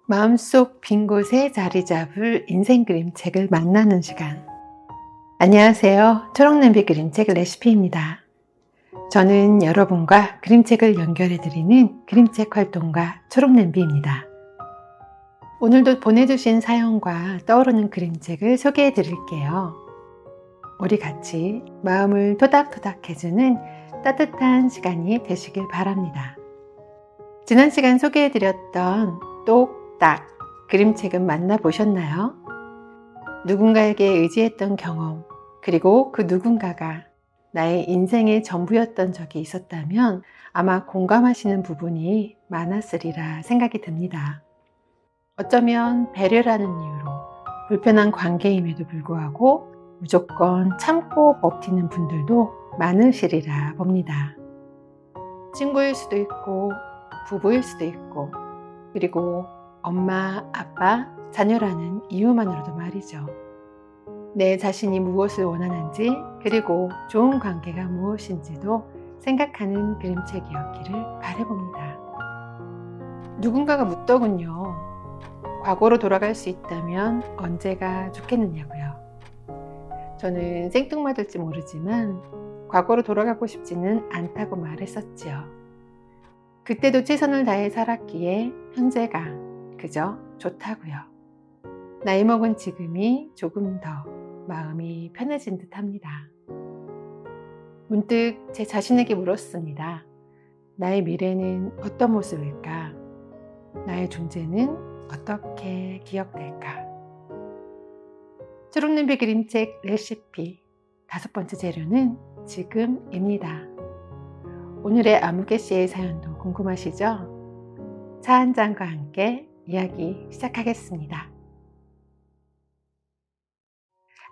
마음속 빈 곳에 자리 잡을 인생 그림책을 만나는 시간. 안녕하세요. 초록냄비 그림책 레시피입니다. 저는 여러분과 그림책을 연결해드리는 그림책 활동가 초록냄비입니다. 오늘도 보내주신 사연과 떠오르는 그림책을 소개해 드릴게요. 우리 같이 마음을 토닥토닥 해주는 따뜻한 시간이 되시길 바랍니다. 지난 시간 소개해 드렸던 똑딱 그림책은 만나보셨나요? 누군가에게 의지했던 경험, 그리고 그 누군가가 나의 인생의 전부였던 적이 있었다면 아마 공감하시는 부분이 많았으리라 생각이 듭니다. 어쩌면 배려라는 이유로 불편한 관계임에도 불구하고 무조건 참고 버티는 분들도 많으시리라 봅니다. 친구일 수도 있고 부부일 수도 있고 그리고 엄마, 아빠, 자녀라는 이유만으로도 말이죠. 내 자신이 무엇을 원하는지 그리고 좋은 관계가 무엇인지도 생각하는 그림책이었기를 바라봅니다. 누군가가 묻더군요. 과거로 돌아갈 수 있다면 언제가 좋겠느냐고요. 저는 생뚱맞을지 모르지만 과거로 돌아가고 싶지는 않다고 말했었지요. 그때도 최선을 다해 살았기에 현재가 그저 좋다고요. 나이 먹은 지금이 조금 더 마음이 편해진 듯 합니다. 문득 제 자신에게 물었습니다. 나의 미래는 어떤 모습일까? 나의 존재는 어떻게 기억될까? 초록냄비 그림책 레시피 5번째 재료는 지금입니다. 오늘의 아무개씨의 사연도 궁금하시죠? 차 한 잔과 함께 이야기 시작하겠습니다.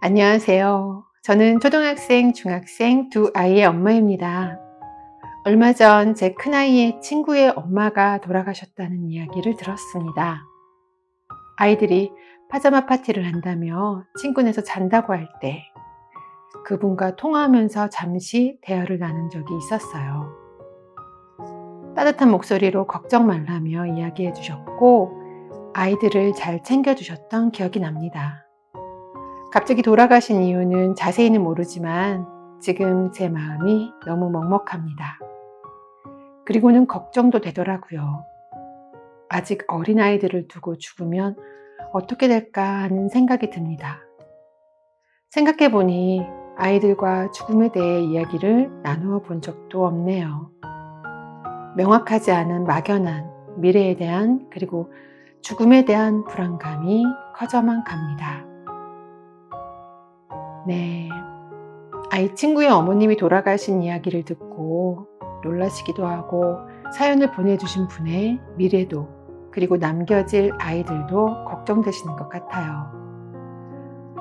안녕하세요. 저는 초등학생, 중학생 두 아이의 엄마입니다. 얼마 전 제 큰아이의 친구의 엄마가 돌아가셨다는 이야기를 들었습니다. 아이들이 파자마 파티를 한다며 친구네서 잔다고 할 때 그분과 통화하면서 잠시 대화를 나눈 적이 있었어요. 따뜻한 목소리로 걱정 말라며 이야기해 주셨고 아이들을 잘 챙겨주셨던 기억이 납니다. 갑자기 돌아가신 이유는 자세히는 모르지만 지금 제 마음이 너무 먹먹합니다. 그리고는 걱정도 되더라고요. 아직 어린 아이들을 두고 죽으면 어떻게 될까 하는 생각이 듭니다. 생각해보니 아이들과 죽음에 대해 이야기를 나누어 본 적도 없네요. 명확하지 않은 막연한 미래에 대한 그리고 죽음에 대한 불안감이 커져만 갑니다. 네, 아이 친구의 어머님이 돌아가신 이야기를 듣고 놀라시기도 하고 사연을 보내주신 분의 미래도 그리고 남겨질 아이들도 걱정되시는 것 같아요.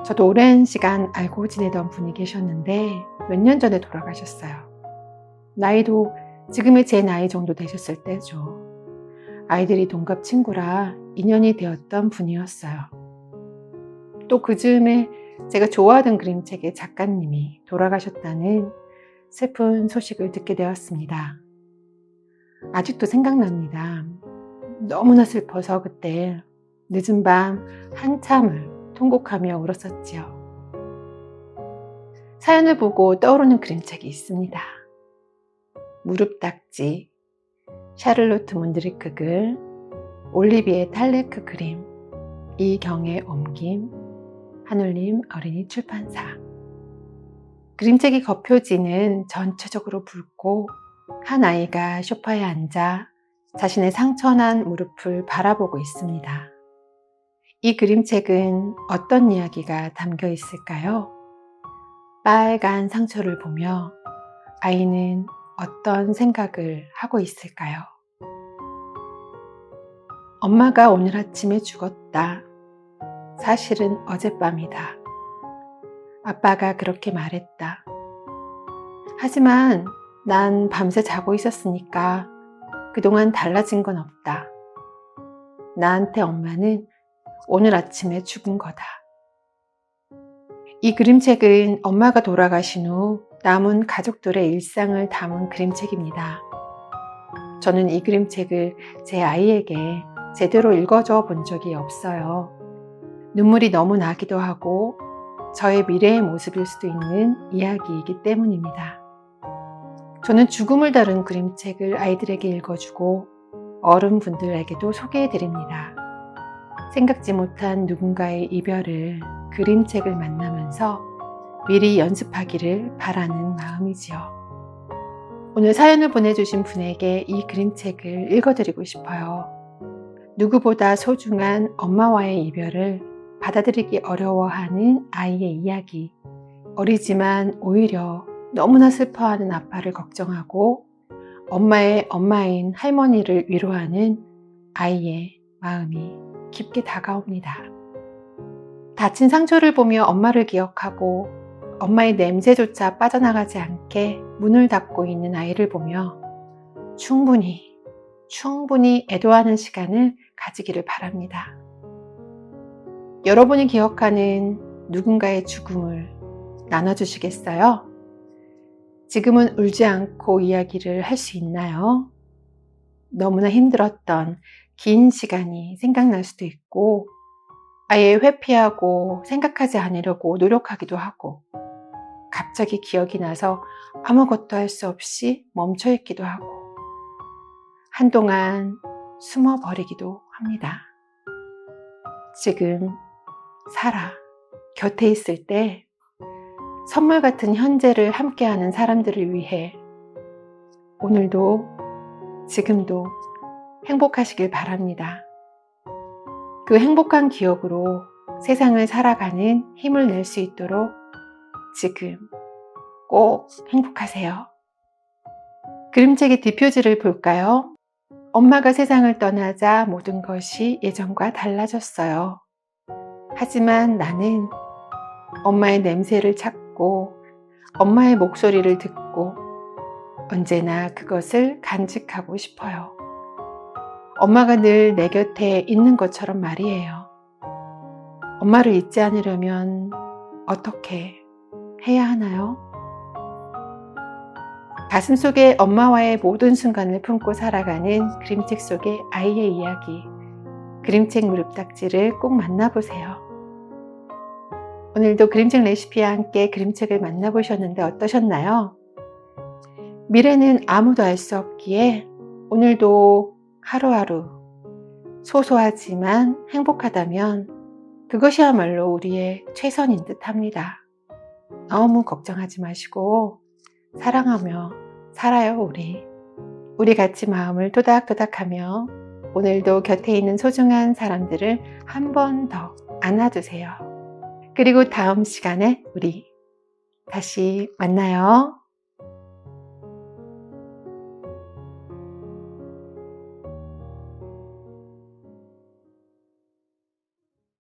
저도 오랜 시간 알고 지내던 분이 계셨는데 몇 년 전에 돌아가셨어요. 나이도 지금의 제 나이 정도 되셨을 때죠. 아이들이 동갑 친구라 인연이 되었던 분이었어요. 또 그 즈음에 제가 좋아하던 그림책의 작가님이 돌아가셨다는 슬픈 소식을 듣게 되었습니다. 아직도 생각납니다. 너무나 슬퍼서 그때 늦은 밤 한참을 통곡하며 울었었지요. 사연을 보고 떠오르는 그림책이 있습니다. 무릎딱지, 샤를로트 몬드리크 글, 올리비에 탈레크 그림, 이경의 옮김, 한울림 어린이 출판사. 그림책의 겉표지는 전체적으로 붉고 한 아이가 소파에 앉아 자신의 상처난 무릎을 바라보고 있습니다. 이 그림책은 어떤 이야기가 담겨 있을까요? 빨간 상처를 보며 아이는 어떤 생각을 하고 있을까요? 엄마가 오늘 아침에 죽었다. 사실은 어젯밤이다. 아빠가 그렇게 말했다. 하지만 난 밤새 자고 있었으니까 그동안 달라진 건 없다. 나한테 엄마는 오늘 아침에 죽은 거다. 이 그림책은 엄마가 돌아가신 후 남은 가족들의 일상을 담은 그림책입니다. 저는 이 그림책을 제 아이에게 제대로 읽어줘 본 적이 없어요. 눈물이 너무 나기도 하고 저의 미래의 모습일 수도 있는 이야기이기 때문입니다. 저는 죽음을 다룬 그림책을 아이들에게 읽어주고 어른분들에게도 소개해드립니다. 생각지 못한 누군가의 이별을 그림책을 만나면서 미리 연습하기를 바라는 마음이지요. 오늘 사연을 보내주신 분에게 이 그림책을 읽어드리고 싶어요. 누구보다 소중한 엄마와의 이별을 받아들이기 어려워하는 아이의 이야기. 어리지만 오히려 너무나 슬퍼하는 아빠를 걱정하고 엄마의 엄마인 할머니를 위로하는 아이의 마음이 깊게 다가옵니다. 다친 상처를 보며 엄마를 기억하고 엄마의 냄새조차 빠져나가지 않게 문을 닫고 있는 아이를 보며 충분히 애도하는 시간을 가지기를 바랍니다. 여러분이 기억하는 누군가의 죽음을 나눠주시겠어요? 지금은 울지 않고 이야기를 할 수 있나요? 너무나 힘들었던 긴 시간이 생각날 수도 있고 아예 회피하고 생각하지 않으려고 노력하기도 하고 갑자기 기억이 나서 아무것도 할 수 없이 멈춰 있기도 하고 한동안 숨어버리기도 합니다. 지금 살아 곁에 있을 때 선물 같은 현재를 함께하는 사람들을 위해 오늘도 지금도 행복하시길 바랍니다. 그 행복한 기억으로 세상을 살아가는 힘을 낼 수 있도록 지금 꼭 행복하세요. 그림책의 뒷표지를 볼까요? 엄마가 세상을 떠나자 모든 것이 예전과 달라졌어요. 하지만 나는 엄마의 냄새를 찾고 엄마의 목소리를 듣고 언제나 그것을 간직하고 싶어요. 엄마가 늘 내 곁에 있는 것처럼 말이에요. 엄마를 잊지 않으려면 어떻게 해야 하나요? 가슴속에 엄마와의 모든 순간을 품고 살아가는 그림책 속의 아이의 이야기, 그림책 무릎딱지를 꼭 만나보세요. 오늘도 그림책 레시피와 함께 그림책을 만나보셨는데 어떠셨나요? 미래는 아무도 알 수 없기에 오늘도 하루하루 소소하지만 행복하다면 그것이야말로 우리의 최선인 듯 합니다. 너무 걱정하지 마시고 사랑하며 살아요, 우리. 우리 같이 마음을 토닥토닥하며 오늘도 곁에 있는 소중한 사람들을 한 번 더 안아주세요. 그리고 다음 시간에 우리 다시 만나요.